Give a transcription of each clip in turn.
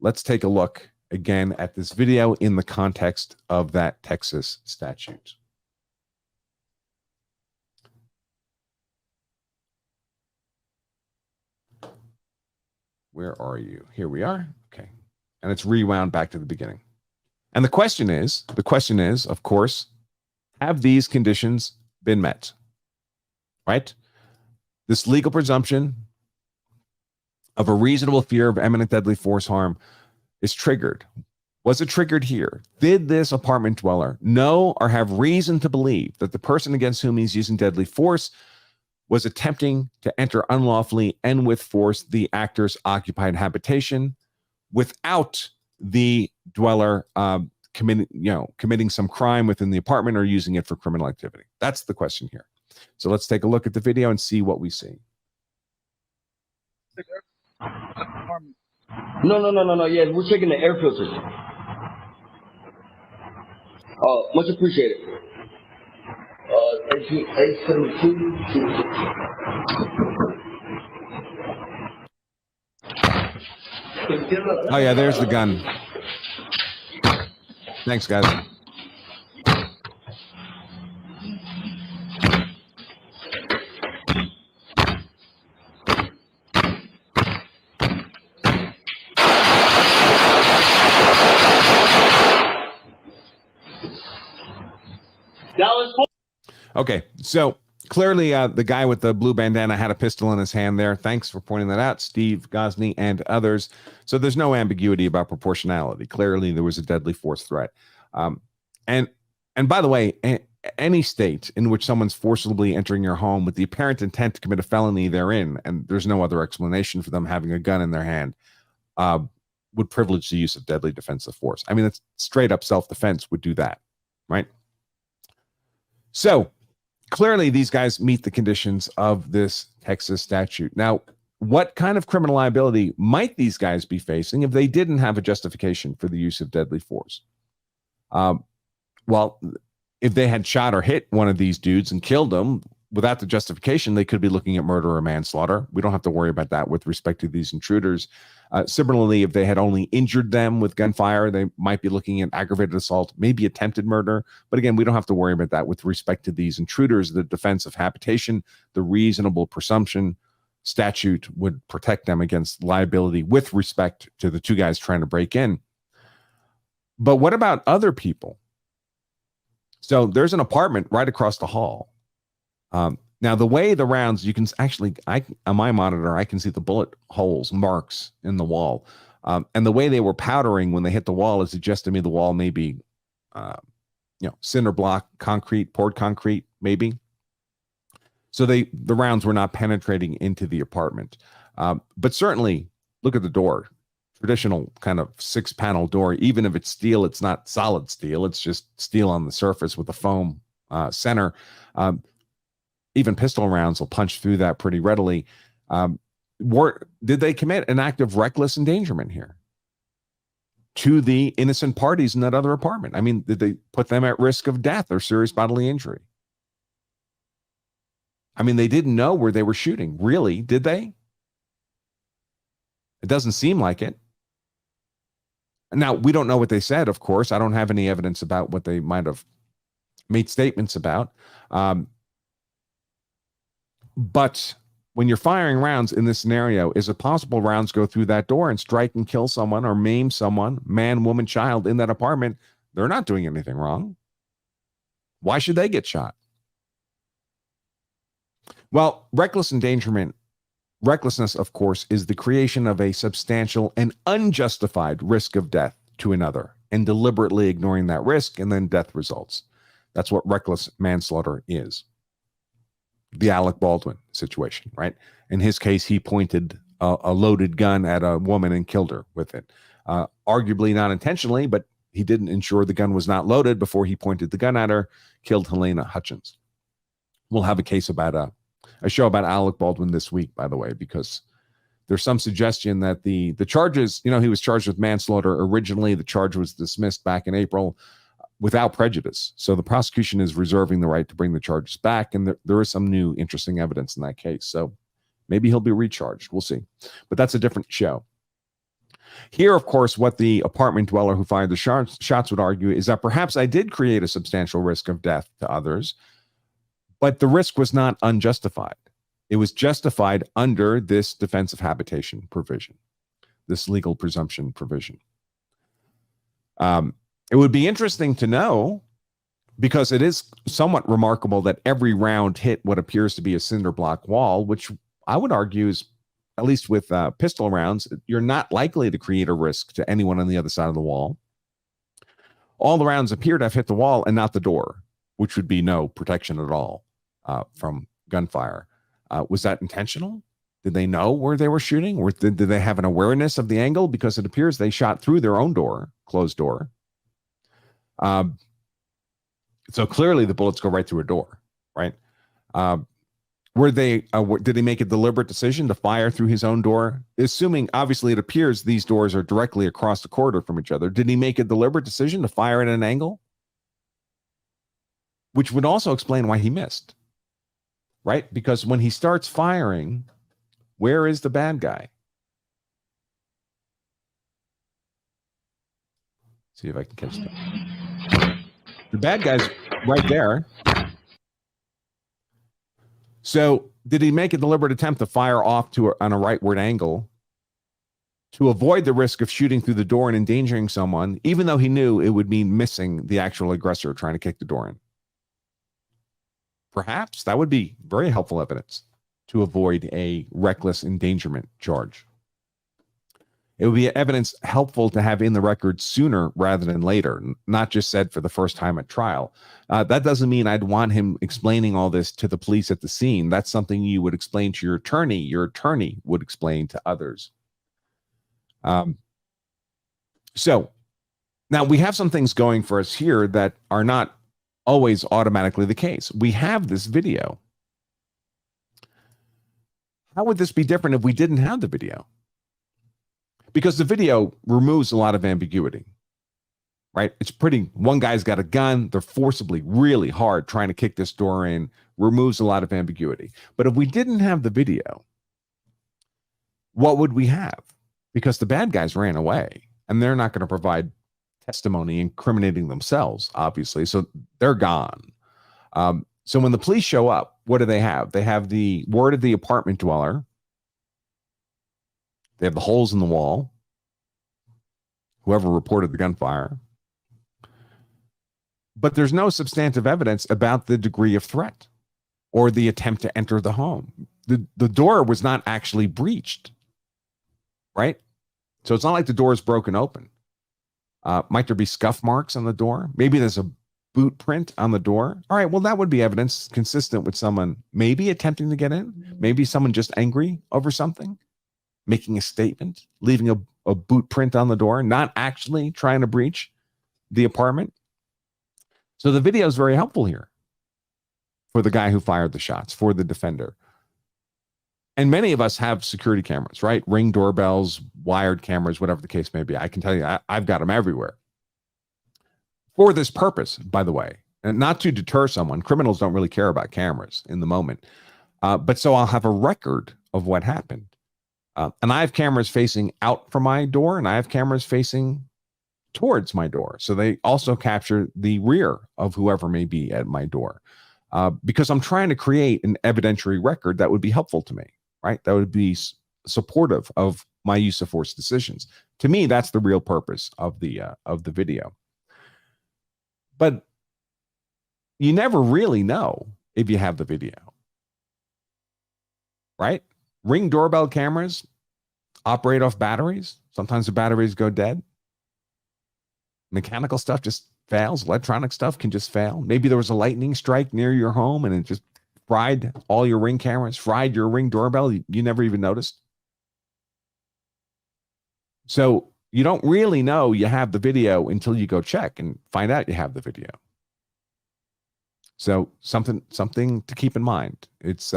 let's take a look again at this video in the context of that Texas statute. Where are you? Here we are. Okay. And it's rewound back to the beginning. And the question is, of course, have these conditions been met? Right? This legal presumption of a reasonable fear of imminent deadly force harm is triggered. Was it triggered here? Did this apartment dweller know or have reason to believe that the person against whom he's using deadly force was attempting to enter unlawfully and with force the actor's occupied habitation without the dweller committing some crime within the apartment or using it for criminal activity? That's the question here. So let's take a look at the video and see what we see. No. Yeah, we're checking the air filters. Oh, much appreciated. 872. Oh yeah, there's the gun. Thanks, guys. Okay, so clearly the guy with the blue bandana had a pistol in his hand there. Thanks for pointing that out, Steve Gosney and others. So there's no ambiguity about proportionality. Clearly there was a deadly force threat. And by the way, any state in which someone's forcibly entering your home with the apparent intent to commit a felony therein, and there's no other explanation for them having a gun in their hand, would privilege the use of deadly defensive force. I mean, it's straight up self-defense would do that, right? So clearly these guys meet the conditions of this Texas statute. Now, what kind of criminal liability might these guys be facing if they didn't have a justification for the use of deadly force? Well, if they had shot or hit one of these dudes and killed them without the justification, they could be looking at murder or manslaughter. We don't have to worry about that with respect to these intruders. Similarly, if they had only injured them with gunfire, they might be looking at aggravated assault, maybe attempted murder. But again, we don't have to worry about that with respect to these intruders. The defense of habitation, the reasonable presumption statute would protect them against liability with respect to the two guys trying to break in. But what about other people? So there's an apartment right across the hall. Now, the way the rounds, you can actually, on my monitor, I can see the bullet holes, marks in the wall. And the way they were powdering when they hit the wall is suggests to me the wall may be, cinder block concrete, poured concrete, maybe. So the rounds were not penetrating into the apartment. But certainly, look at the door. Traditional kind of 6-panel door. Even if it's steel, it's not solid steel. It's just steel on the surface with a foam center. Even pistol rounds will punch through that pretty readily. Did they commit an act of reckless endangerment here to the innocent parties in that other apartment? I mean, did they put them at risk of death or serious bodily injury? I mean, they didn't know where they were shooting. Really, did they? It doesn't seem like it. Now, we don't know what they said, of course. I don't have any evidence about what they might have made statements about. But when you're firing rounds in this scenario, is it possible rounds go through that door and strike and kill someone or maim someone, man, woman, child in that apartment? They're not doing anything wrong. Why should they get shot? Well, reckless endangerment, recklessness, of course, is the creation of a substantial and unjustified risk of death to another and deliberately ignoring that risk, and then death results. That's what reckless manslaughter is. The Alec Baldwin situation, right? In his case, he pointed a loaded gun at a woman and killed her with it. Arguably not intentionally, but he didn't ensure the gun was not loaded before he pointed the gun at her, killed Helena Hutchins. We'll have a case about a show about Alec Baldwin this week, by the way, because there's some suggestion that the charges, he was charged with manslaughter originally. The charge was dismissed back in April without prejudice. So the prosecution is reserving the right to bring the charges back. And there is some new interesting evidence in that case. So maybe he'll be recharged. We'll see. But that's a different show. Here, of course, what the apartment dweller who fired the shots would argue is that perhaps I did create a substantial risk of death to others, but the risk was not unjustified. It was justified under this defensive habitation provision, this legal presumption provision. It would be interesting to know, because it is somewhat remarkable that every round hit what appears to be a cinder block wall, which I would argue is, at least with pistol rounds, you're not likely to create a risk to anyone on the other side of the wall. All the rounds appear to have hit the wall and not the door, which would be no protection at all from gunfire. Was that intentional? Did they know where they were shooting? Or did they have an awareness of the angle? Because it appears they shot through their own door, closed door. So clearly the bullets go right through a door, right? Did he make a deliberate decision to fire through his own door? Assuming, obviously, it appears these doors are directly across the corridor from each other. Did he make a deliberate decision to fire at an angle? Which would also explain why he missed, right? Because when he starts firing, where is the bad guy? See if I can catch that. The bad guy's right there. So did he make a deliberate attempt to fire off on a rightward angle to avoid the risk of shooting through the door and endangering someone, even though he knew it would mean missing the actual aggressor trying to kick the door in? Perhaps that would be very helpful evidence to avoid a reckless endangerment charge. It would be evidence helpful to have in the record sooner rather than later, not just said for the first time at trial. That doesn't mean I'd want him explaining all this to the police at the scene. That's something you would explain to your attorney. Your attorney would explain to others. So now we have some things going for us here that are not always automatically the case. We have this video. How would this be different if we didn't have the video? Because the video removes a lot of ambiguity, right? It's pretty, one guy's got a gun, they're forcibly really hard trying to kick this door in, removes a lot of ambiguity. But if we didn't have the video, what would we have? Because the bad guys ran away and they're not going to provide testimony incriminating themselves, obviously. So they're gone. So when the police show up, what do they have? They have the word of the apartment dweller. They have the holes in the wall, whoever reported the gunfire. But there's no substantive evidence about the degree of threat or the attempt to enter the home. The door was not actually breached, right? So it's not like the door is broken open. Might there be scuff marks on the door? Maybe there's a boot print on the door. All right, well, that would be evidence consistent with someone maybe attempting to get in, maybe someone just angry over something, making a statement, leaving a boot print on the door, not actually trying to breach the apartment. So the video is very helpful here for the guy who fired the shots, for the defender. And many of us have security cameras, right? Ring doorbells, wired cameras, whatever the case may be. I can tell you, I've got them everywhere. For this purpose, by the way, and not to deter someone. Criminals don't really care about cameras in the moment. But so I'll have a record of what happened. And I have cameras facing out from my door, and I have cameras facing towards my door. So they also capture the rear of whoever may be at my door. Because I'm trying to create an evidentiary record that would be helpful to me, right? That would be supportive of my use of force decisions. To me, that's the real purpose of the video. But you never really know if you have the video, right? Ring doorbell cameras operate off batteries. Sometimes the batteries go dead. Mechanical stuff just fails. Electronic stuff can just fail. Maybe there was a lightning strike near your home and it just fried all your Ring cameras, fried your Ring doorbell. You never even noticed. So you don't really know you have the video until you go check and find out you have the video. So something to keep in mind. It's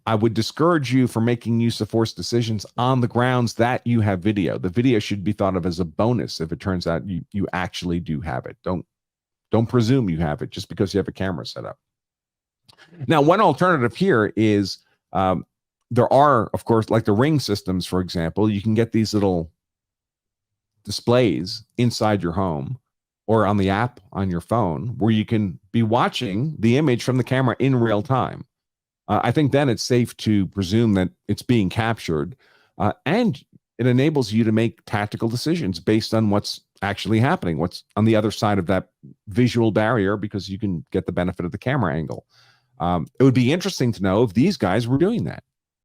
I would discourage you from making use of force decisions on the grounds that you have video. The video should be thought of as a bonus if it turns out you actually do have it. Don't presume you have it just because you have a camera set up. Now, one alternative here is there are, of course, like the Ring systems, for example, you can get these little displays inside your home or on the app on your phone where you can be watching the image from the camera in real time. I think then it's safe to presume that it's being captured, and it enables you to make tactical decisions based on what's actually happening, what's on the other side of that visual barrier, because you can get the benefit of the camera angle. It would be interesting to know if these guys were doing that.